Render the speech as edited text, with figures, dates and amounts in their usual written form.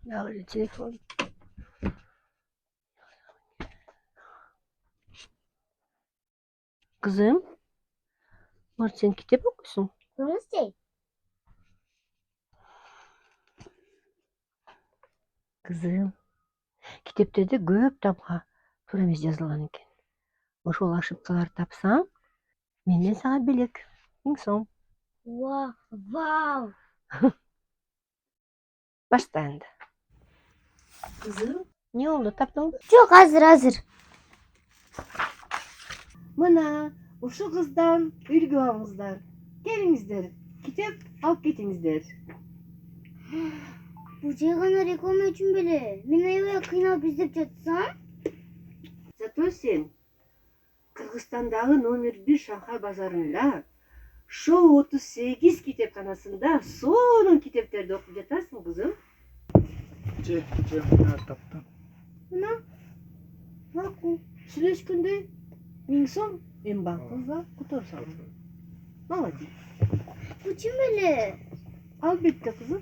Ya öyle telefon. Kızım, var sen kitap okuyorsun. Nasıl? Kızım, kitapta da köp tapha turamiz yazılgan eken. Ошол ошибкаларды тапсаң, менден сага белек. Иң соң. Вау. Башта энди. Кызым, не болду, таптың? Çok hazır. Мына ушу кыздан үлгү алыңыздар. Келиңиздер, китеп алып кетиңиздер. Bu ceyhana reklama için bile. Mina'ya kıynalıp izlep çatsam. Зато сен Кыргызстандагы номер 1 Шанхай базарында Шоу 38 китепканасында сонун китептерди окуп жатасың, кызым. Таптым. Мына макул сүйлөшкөндө 1000 сом эми банкага которсаң. Молодец. Bu kim böyle? Албетте, кызым.